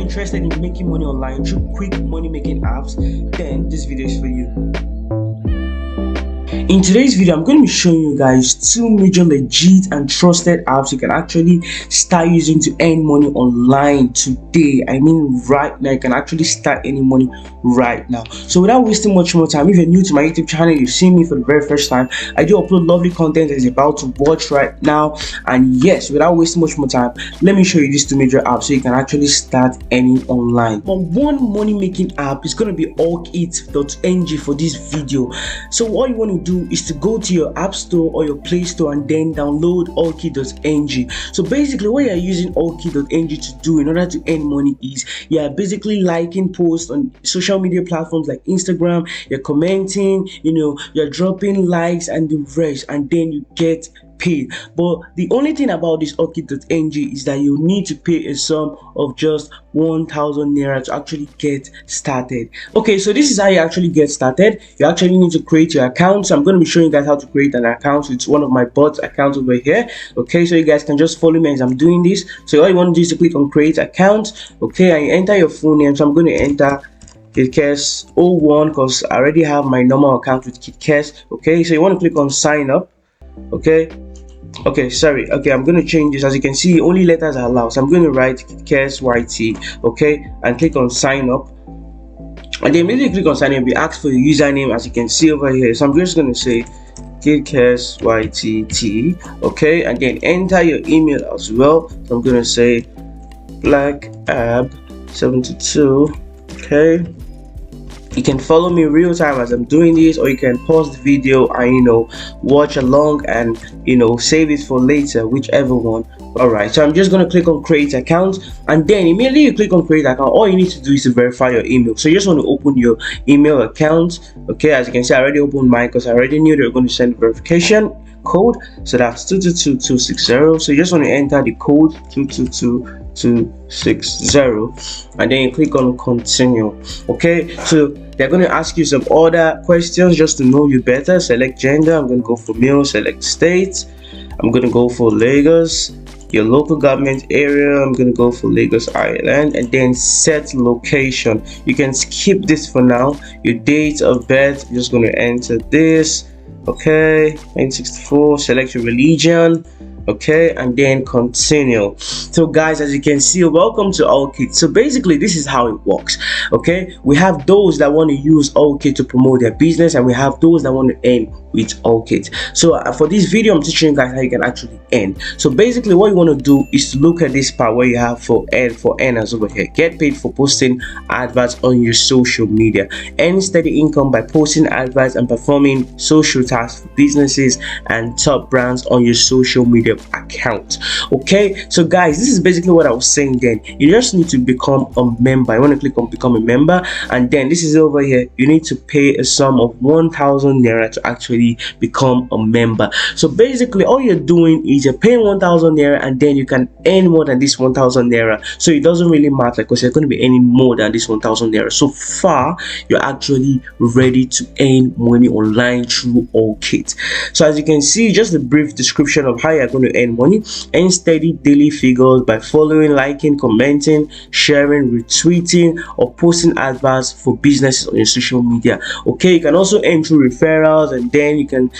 interested in making money online through quick money making apps, then this video is for you. In today's video, I'm going to be showing you guys two major legit and trusted apps you can actually start using to earn money online today. I mean right now, you can actually start earning money right now. So without wasting much more time, if you're new to my YouTube channel, you've seen me for the very first time, I do upload lovely content that is about to watch right now. And yes, without wasting much more time, let me show you these two major apps so you can actually start earning online. But one money making app is going to be Orkit.ng for this video. So what you want to do is to go to your app store or your play store and then download Orkit.ng. So basically what you're using Orkit.ng to do in order to earn money is you're basically liking posts on social media platforms like Instagram, you're commenting, you're dropping likes and the rest, and then you get paid. But the only thing about this Orkit.ng is that you need to pay a sum of just 1,000 naira to actually get started. Okay, so this is how you actually get started. You actually need to create your account. So I'm going to be showing you guys how to create an account. It's one of my bot accounts over here. Okay, so you guys can just follow me as I'm doing this. So all you want to do is to click on create account. Okay, and you enter your full name. So I'm going to enter KidCares01 because I already have my normal account with KidCares. Okay, so you want to click on sign up. Okay, I'm going to change this. As you can see, only letters are allowed, so I'm going to write KidCaresYT. Okay, and click on sign up, and then immediately click on sign up. You ask for your username, as you can see over here. So I'm just going to say KidCaresYTT. Okay, and then enter your email as well. So I'm going to say blackab72. Okay, you can follow me real time as I'm doing this, or you can pause the video and watch along and save it for later, whichever one. Alright, so I'm just going to click on create account, and then immediately you click on create account, all you need to do is to verify your email. So you just want to open your email account. Okay, as you can see, I already opened mine because I already knew they were going to send verification code. So that's 222260. So you just want to enter the code 222260, and then you click on continue. Okay, so they're going to ask you some other questions just to know you better. Select gender. I'm going to go for male. Select state. I'm going to go for Lagos. Your local government area, I'm going to go for Lagos Island, and then set location. You can skip this for now. Your date of birth, I'm just going to enter this. Okay, 1964. Select your religion. Okay, and then continue. So guys, as you can see, welcome to Orkit. So basically this is how it works. Okay, we have those that want to use Orkit to promote their business, and we have those that want to earn with Orkit. So for this video, I'm teaching you guys how you can actually earn. So basically what you want to do is to look at this part where you have for earners over here. Get paid for posting adverts on your social media. Earn steady income by posting adverts and performing social tasks for businesses and top brands on your social media account. Okay, so guys, this is basically what I was saying then. You just need to become a member. You want to click on become a member, and then this is over here. You need to pay a sum of 1,000 naira to actually become a member. So basically all you're doing is you're paying 1,000 naira, and then you can earn more than this 1,000 naira. So it doesn't really matter because you're going to be earning more than this 1,000 naira. So far you're actually ready to earn money online through Orkit. So as you can see, just a brief description of how you're going to earn money. Earn steady daily figures by following, liking, commenting, sharing, retweeting, or posting adverts for businesses on your social media. Okay, you can also earn through referrals, and then you can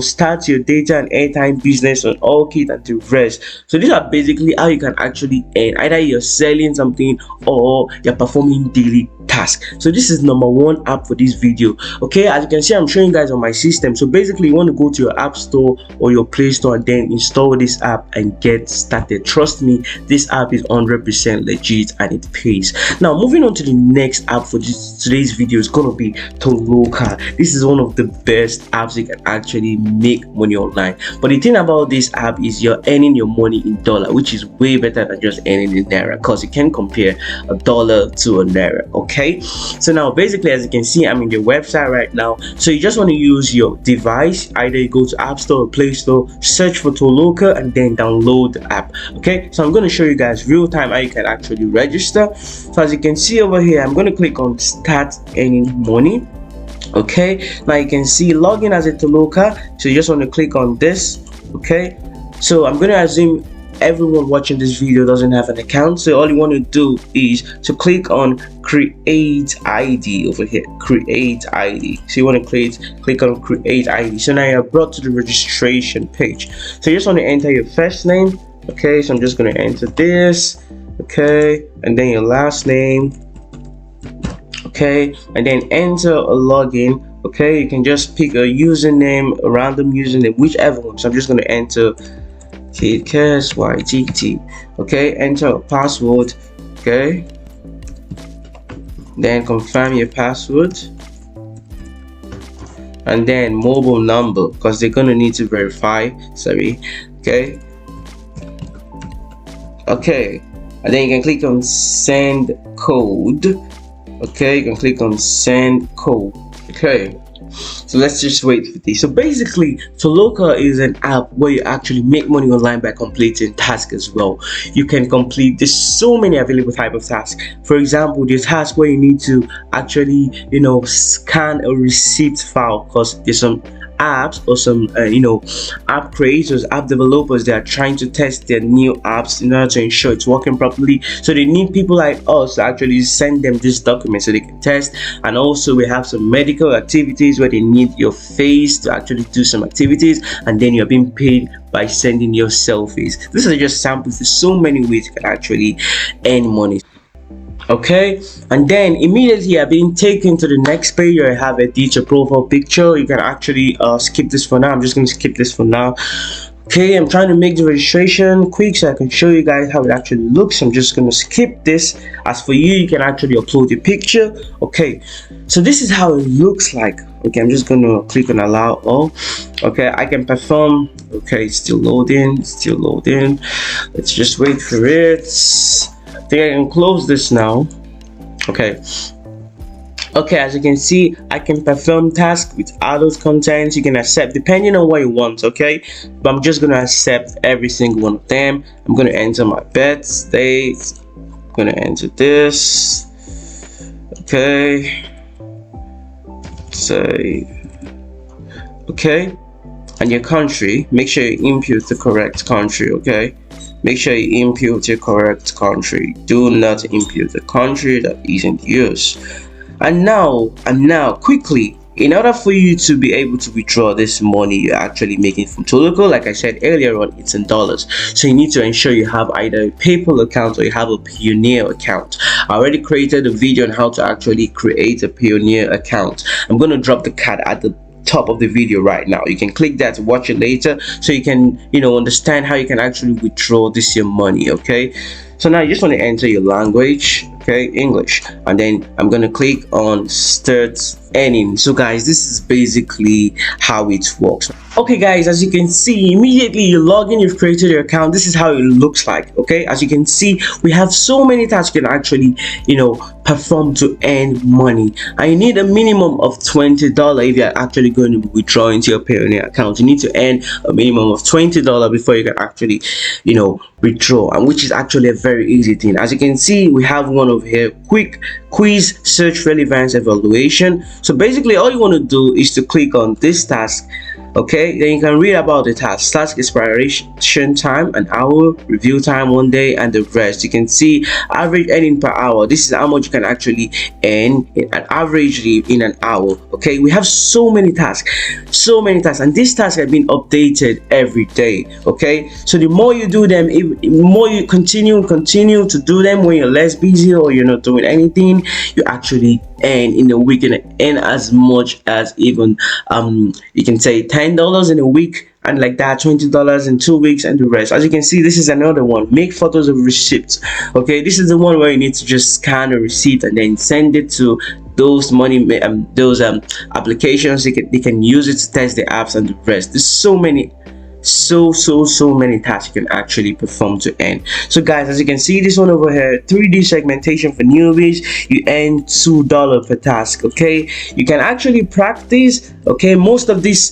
start your data and airtime business on Orkit and the rest. So these are basically how you can actually earn. Either you're selling something or you're performing daily tasks. So this is number one app for this video. Okay, as you can see, I'm showing you guys on my system. So basically you want to go to your app store or your play store and then install this app and get started. Trust me, this app is 100% legit and it pays. Now moving on to the next app for today's video is going to be Toloka. This is one of the best apps you can actually make money online. But the thing about this app is you're earning your money in dollar, which is way better than just earning in naira, because you can compare a dollar to a naira. Okay, so now basically as you can see, I'm in the website right now. So you just want to use your device. Either you go to App Store or Play Store, search for Toloka, and then download the app. Okay, so I'm going to show you guys real time how you can actually register. So as you can see over here, I'm going to click on start earning money. Okay, now you can see login as a Toloka. So you just want to click on this. Okay, so I'm going to assume everyone watching this video doesn't have an account, so all you want to do is to click on create ID over here. Create ID. So you want to click on create ID. So now you're brought to the registration page. So you just want to enter your first name. Okay, so I'm just going to enter this. Okay, and then your last name. Okay, and then enter a login. Okay, you can just pick a username, a random username, whichever one. So I'm just going to enter KSYGT. Okay, enter a password. Okay, then confirm your password, and then mobile number, because they're going to need to verify. Sorry. Okay, and then you can click on send code. Okay, you can click on send code. Okay, so let's just wait for this. So basically, Toloka is an app where you actually make money online by completing tasks as well. You can complete, there's so many available type of tasks. For example, there's tasks where you need to actually, scan a receipt file, because there's some apps or some app creators, app developers, they are trying to test their new apps in order to ensure it's working properly. So they need people like us to actually send them this document so they can test. And also we have some medical activities where they need your face to actually do some activities, and then you're being paid by sending your selfies. These are just samples. There's so many ways you can actually earn money. Okay, and then immediately I've been taken to the next page where I have a teacher profile picture. You can actually skip this for now. I'm just going to skip this for now. Okay, I'm trying to make the registration quick so I can show you guys how it actually looks. I'm just going to skip this. As for you, you can actually upload your picture. Okay, so this is how it looks like. Okay, I'm just going to click on allow all. Okay, I can perform. Okay, it's still loading, let's just wait for it. I think I can close this now. Okay, as you can see, I can perform tasks with adult content. You can accept depending on what you want. Okay, but I'm just gonna accept every single one of them. I'm gonna enter my birthday. I'm gonna enter this. Okay, say okay, and your country, make sure you input the correct country. Okay, make sure you input your correct country. Do not input the country that isn't yours. And now quickly, in order for you to be able to withdraw this money you're actually making from Toloka, like I said earlier on, it's in dollars. So you need to ensure you have either a PayPal account or you have a Payoneer account. I already created a video on how to actually create a Payoneer account. I'm going to drop the card at the top of the video right now. You can click that to watch it later so you can understand how you can actually withdraw this your money. Okay, so now you just want to enter your language. Okay, English, and then I'm gonna click on start earning. So guys, this is basically how it works. Okay guys, as you can see, immediately you log in, you've created your account. This is how it looks like. Okay, as you can see, we have so many tasks you can actually perform to earn money, and you need a minimum of $20 if you're actually going to be withdrawing into your Payoneer account. You need to earn a minimum of $20 before you can actually withdraw, and which is actually a very easy thing. As you can see, we have one over here, quick quiz search relevance evaluation. So basically all you want to do is to click on this task. Okay, then you can read about the task expiration time, an hour, review time 1 day, and the rest. You can see average earning per hour. This is how much you can actually earn an averagely in an hour. Okay, we have so many tasks, and these tasks have been updated every day. Okay, so the more you do them, the more you continue to do them, when you're less busy or you're not doing anything, you actually earn in a week, and earn as much as even you can say $10 in a week, and like that $20 in 2 weeks, and the rest. As you can see, this is another one, make photos of receipts. Okay, this is the one where you need to just scan a receipt and then send it to those applications. They can use it to test the apps and the rest. There's so many tasks you can actually perform to earn. So guys, as you can see, this one over here, 3D segmentation for newbies, you earn $2 per task. Okay, you can actually practice. Okay, most of these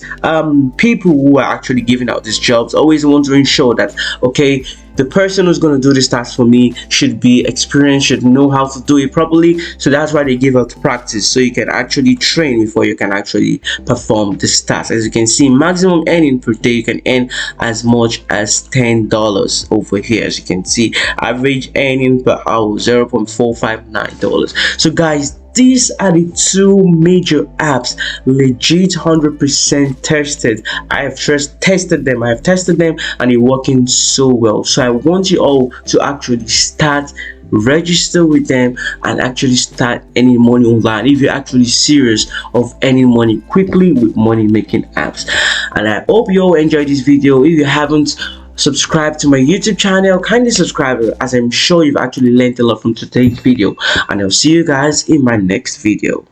people who are actually giving out these jobs always want to ensure that, okay, the person who's going to do this task for me should be experienced, should know how to do it properly. So that's why they give out practice, so you can actually train before you can actually perform this task. As you can see, maximum earning per day, you can earn as much as $10 over here. As you can see, average earning per hour $0.459. So guys, these are the two major apps, legit, 100% tested. I have tested them and they're working so well. So I want you all to actually start, register with them, and actually start earning money online if you're actually serious of earning money quickly with money making apps. And I hope you all enjoyed this video. If you haven't subscribe to my YouTube channel, kindly subscribe, as I'm sure you've actually learned a lot from today's video, and I'll see you guys in my next video.